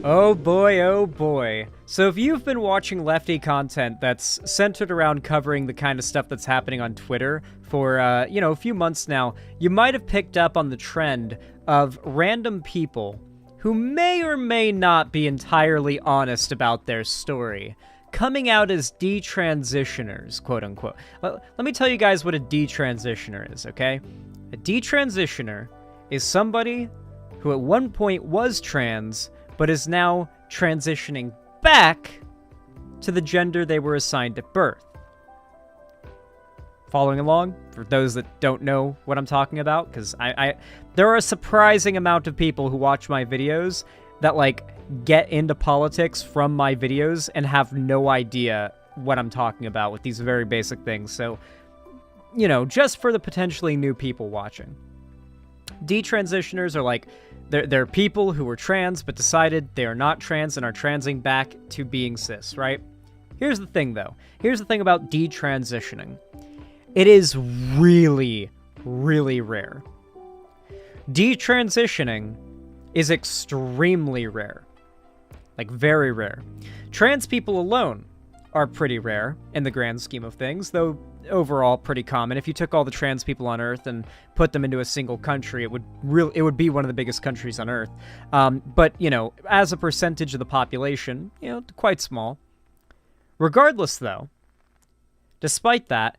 Oh boy, oh boy. So if you've been watching lefty content that's centered around covering the kind of stuff that's happening on Twitter for, a few months now, you might have picked up on the trend of random people who may or may not be entirely honest about their story, coming out as detransitioners, quote unquote. Let me tell you guys what a detransitioner is, okay? A detransitioner is somebody who at one point was trans, but is now transitioning back to the gender they were assigned at birth. Following along, for those that don't know what I'm talking about, because there are a surprising amount of people who watch my videos that, get into politics from my videos and have no idea what I'm talking about with these very basic things. So, just for the potentially new people watching. Detransitioners are they're people who were trans but decided they are not trans and are transing back to being cis, right? Here's the thing, though. Here's the thing about detransitioning. It is really, really rare. Detransitioning is extremely rare. Very rare. Trans people alone are pretty rare in the grand scheme of things, though overall pretty common. If you took all the trans people on Earth and put them into a single country, it would be one of the biggest countries on Earth. But, as a percentage of the population, quite small. Regardless, though, despite that,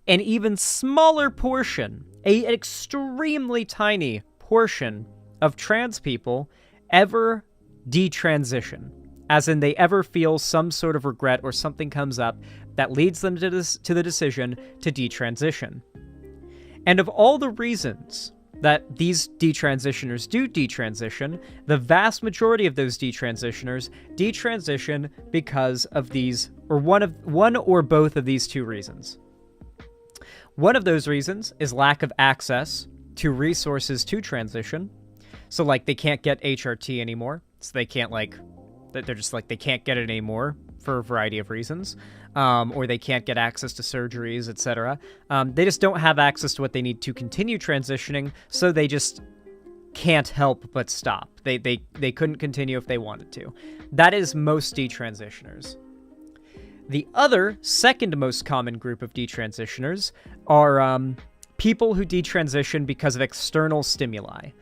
an even smaller portion, an extremely tiny portion of trans people ever detransition, as in they ever feel some sort of regret or something comes up that leads them to the decision to detransition. And of all the reasons that these detransitioners do detransition, the vast majority of those detransitioners detransition because of these, or one or both of these two reasons. One of those reasons is lack of access to resources to transition. So, they can't get HRT anymore. So they can't, they're just, they can't get it anymore for a variety of reasons. Or they can't get access to surgeries, etc. They just don't have access to what they need to continue transitioning, so they just can't help but stop. They couldn't continue if they wanted to. That is most detransitioners. The other, second most common group of detransitioners are people who detransition because of external stimuli.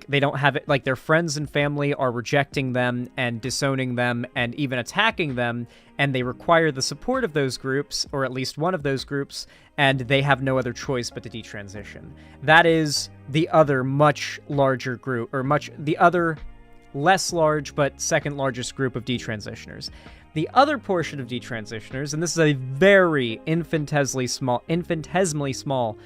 They don't have it, their friends and family are rejecting them and disowning them and even attacking them, and they require the support of those groups, or at least one of those groups, and they have no other choice but to detransition. That is the other much larger group, or the other less large but second largest group of detransitioners. The other portion of detransitioners, and this is a very infinitesimally small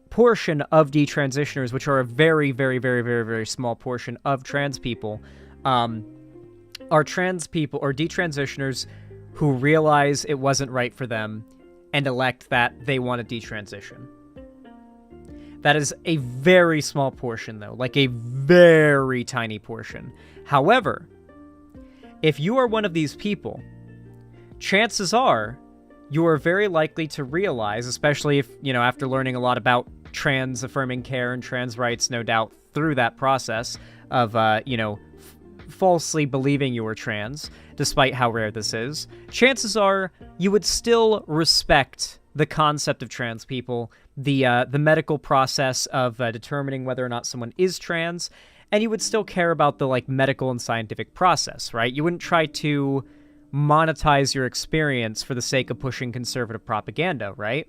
portion of detransitioners, which are a very, very, very, very, very small portion of trans people, are trans people or detransitioners who realize it wasn't right for them and elect that they want to detransition. That is a very small portion, though, a very tiny portion. However, if you are one of these people, chances are you are very likely to realize, especially if, after learning a lot about trans affirming care and trans rights, no doubt through that process of, falsely believing you were trans, despite how rare this is, chances are you would still respect the concept of trans people, the medical process of determining whether or not someone is trans, and you would still care about the medical and scientific process, right? You wouldn't try to monetize your experience for the sake of pushing conservative propaganda, right?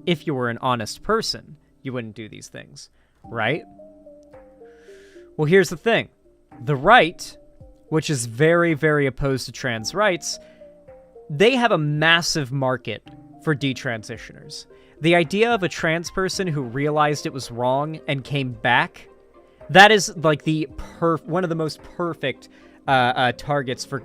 If you were an honest person, you wouldn't do these things, right? Well, here's the thing. The right, which is very, very opposed to trans rights, they have a massive market for detransitioners. The idea of a trans person who realized it was wrong and came back, that is one of the most perfect targets for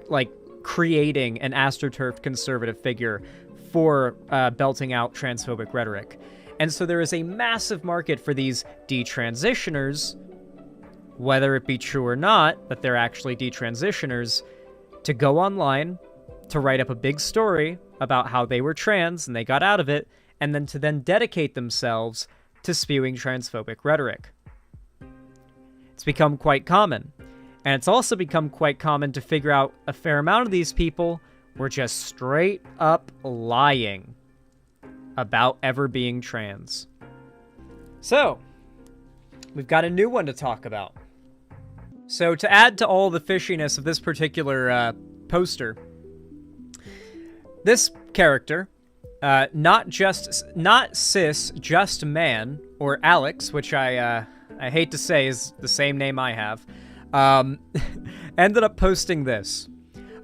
creating an astroturfed conservative figure for belting out transphobic rhetoric. And so there is a massive market for these detransitioners, whether it be true or not that they're actually detransitioners, to go online, to write up a big story about how they were trans and they got out of it, and then to dedicate themselves to spewing transphobic rhetoric. It's become quite common. And it's also become quite common to figure out a fair amount of these people were just straight up lying about ever being trans. So, we've got a new one to talk about. So, to add to all the fishiness of this particular poster, this character, not cis, just man, or Alex, which I hate to say is the same name I have, ended up posting this.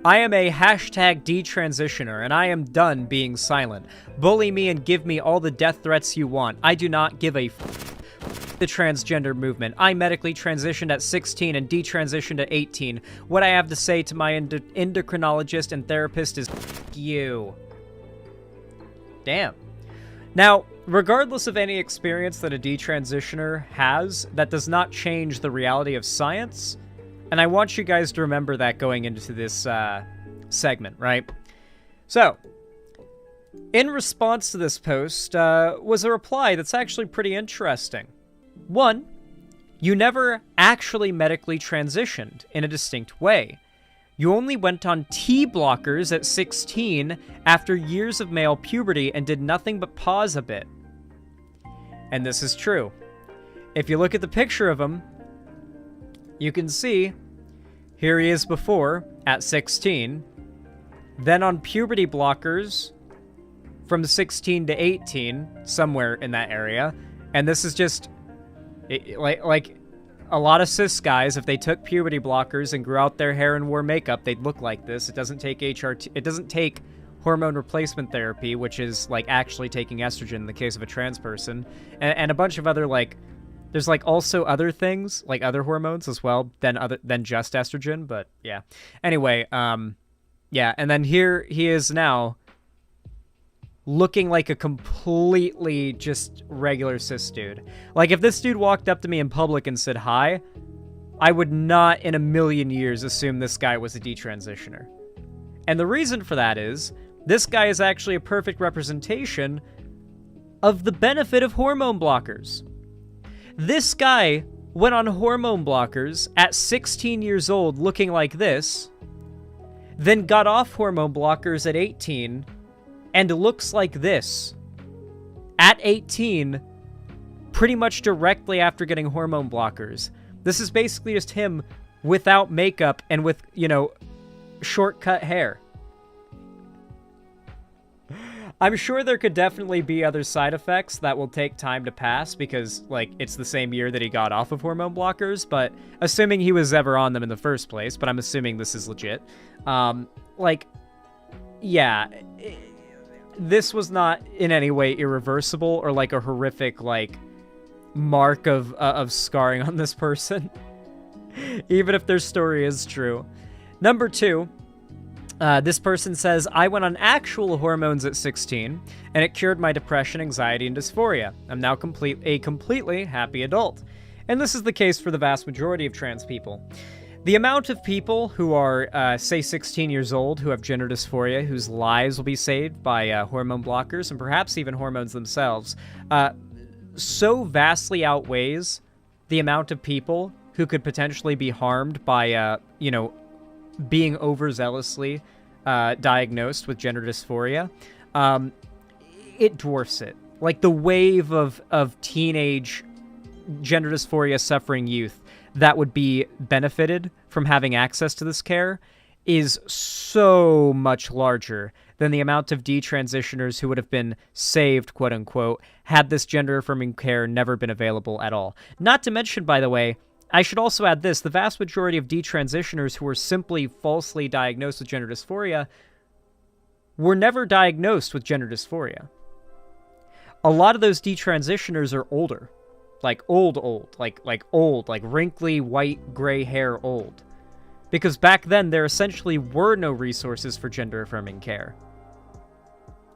I am a hashtag detransitioner, and I am done being silent. Bully me and give me all the death threats you want. I do not give a the transgender movement. I medically transitioned at 16 and detransitioned at 18. What I have to say to my endocrinologist and therapist is you. Damn. Now, regardless of any experience that a detransitioner has, that does not change the reality of science. And I want you guys to remember that going into this segment, right? So, in response to this post was a reply that's actually pretty interesting. One, you never actually medically transitioned in a distinct way. You only went on T blockers at 16 after years of male puberty and did nothing but pause a bit. And this is true. If you look at the picture of him, you can see, here he is before, at 16, then on puberty blockers from 16 to 18, somewhere in that area, and this is just, like a lot of cis guys, if they took puberty blockers and grew out their hair and wore makeup, they'd look like this. It doesn't take it doesn't take hormone replacement therapy, which is, like, actually taking estrogen in the case of a trans person, and a bunch of other, like, there's, like, also other things, like other hormones as well, than just estrogen, but yeah. Anyway, yeah, and then here he is now, looking like a completely just regular cis dude. Like, if this dude walked up to me in public and said hi, I would not in a million years assume this guy was a detransitioner. And the reason for that is, this guy is actually a perfect representation of the benefit of hormone blockers. This guy went on hormone blockers at 16 years old looking like this, then got off hormone blockers at 18 and looks like this at 18, pretty much directly after getting hormone blockers. This is basically just him without makeup and with, you know, shortcut hair. I'm sure there could definitely be other side effects that will take time to pass because, like, it's the same year that he got off of hormone blockers, but assuming he was ever on them in the first place, but I'm assuming this is legit. Like, yeah, this was not in any way irreversible or, like, a horrific, like, mark of scarring on this person, even if their story is true. Number 2, this person says, I went on actual hormones at 16, and it cured my depression, anxiety, and dysphoria. I'm now a completely happy adult. And this is the case for the vast majority of trans people. The amount of people who are, say, 16 years old, who have gender dysphoria, whose lives will be saved by hormone blockers, and perhaps even hormones themselves, so vastly outweighs the amount of people who could potentially be harmed by, you know, being overzealously diagnosed with gender dysphoria. It dwarfs it. Like, the wave of teenage gender dysphoria suffering youth that would be benefited from having access to this care is so much larger than the amount of detransitioners who would have been saved, quote unquote, had this gender affirming care never been available at all. Not to mention, by the way, I should also add this, the vast majority of detransitioners who were simply falsely diagnosed with gender dysphoria were never diagnosed with gender dysphoria. A lot of those detransitioners are older. Like old, like old, like wrinkly, white, gray hair old. Because back then, there essentially were no resources for gender-affirming care.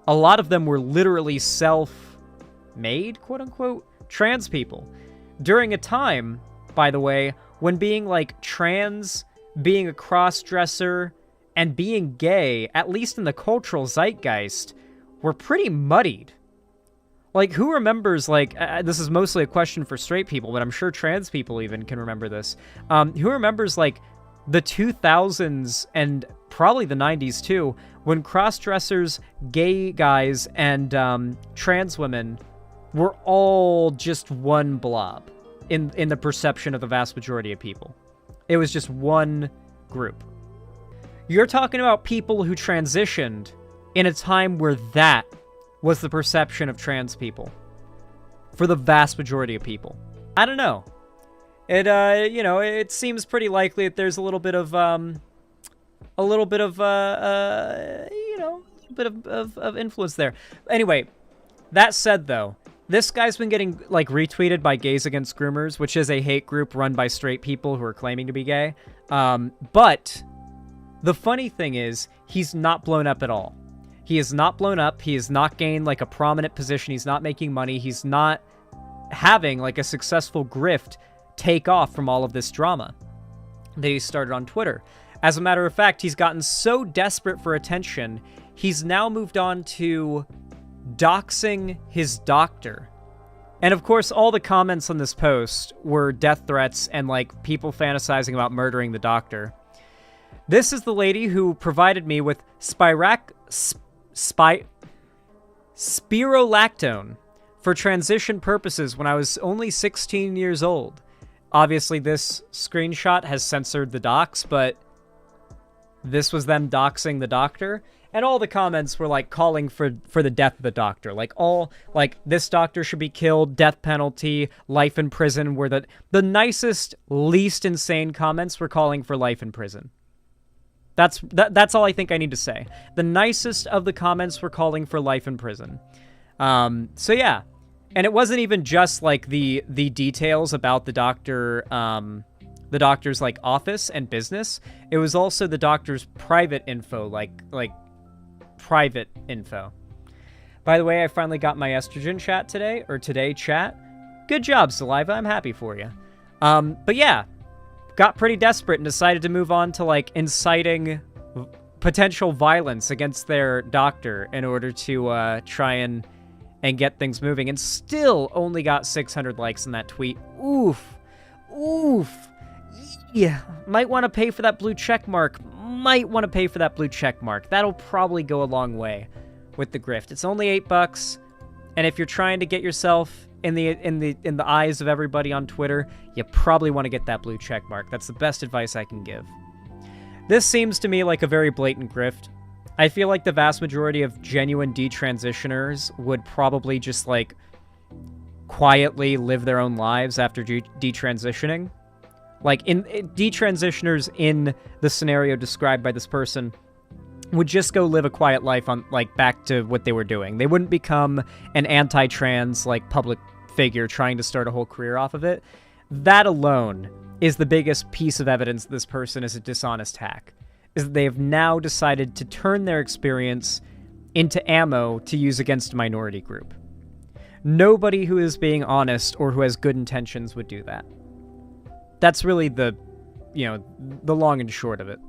A lot of them were literally self-made, quote-unquote, trans people. During a time, by the way, when being, like, trans, being a cross-dresser, and being gay, at least in the cultural zeitgeist, were pretty muddied. Like, who remembers, like, this is mostly a question for straight people, but I'm sure trans people even can remember this. Who remembers, like, the 2000s and probably the 90s too, when cross-dressers, gay guys, and trans women were all just one blob in the perception of the vast majority of people. It was just one group. You're talking about people who transitioned in a time where that was the perception of trans people for the vast majority of people. I don't know. It it seems pretty likely that there's a little bit of influence there. Anyway, that said though, this guy's been getting like retweeted by Gays Against Groomers, which is a hate group run by straight people who are claiming to be gay. But the funny thing is, he's not blown up at all. He is not blown up. He has not gained like a prominent position. He's not making money. He's not having like a successful grift take off from all of this drama that he started on Twitter. As a matter of fact, he's gotten so desperate for attention, he's now moved on to doxing his doctor. And of course, all the comments on this post were death threats and like people fantasizing about murdering the doctor. This is the lady who provided me with spirolactone for transition purposes when I was only 16 years old. Obviously, this screenshot has censored the dox, but this was them doxing the doctor. And all the comments were like calling for the death of the doctor. Like this doctor should be killed, death penalty, life in prison, were the nicest, least insane comments were calling for life in prison. That's all I think I need to say. The nicest of the comments were calling for life in prison. So yeah. And it wasn't even just like the details about the doctor, the doctor's like office and business. It was also the doctor's private info, like private info. By the way, I finally got my estrogen chat today chat. Good job, Saliva. I'm happy for you. But yeah, got pretty desperate and decided to move on to like inciting potential violence against their doctor in order to try and get things moving, and still only got 600 likes in that tweet. Oof. Yeah, might want to pay for that blue check mark. That'll probably go a long way with the grift. It's only $8, and if you're trying to get yourself in the eyes of everybody on Twitter, you probably want to get that blue check mark. That's the best advice I can give. This seems to me like a very blatant grift. I feel like the vast majority of genuine detransitioners would probably just like quietly live their own lives after detransitioning. Like detransitioners in the scenario described by this person would just go live a quiet life on like back to what they were doing. They wouldn't become an anti-trans like public figure trying to start a whole career off of it. That alone is the biggest piece of evidence that this person is a dishonest hack. Is that they have now decided to turn their experience into ammo to use against a minority group. Nobody who is being honest or who has good intentions would do that. That's really the long and short of it.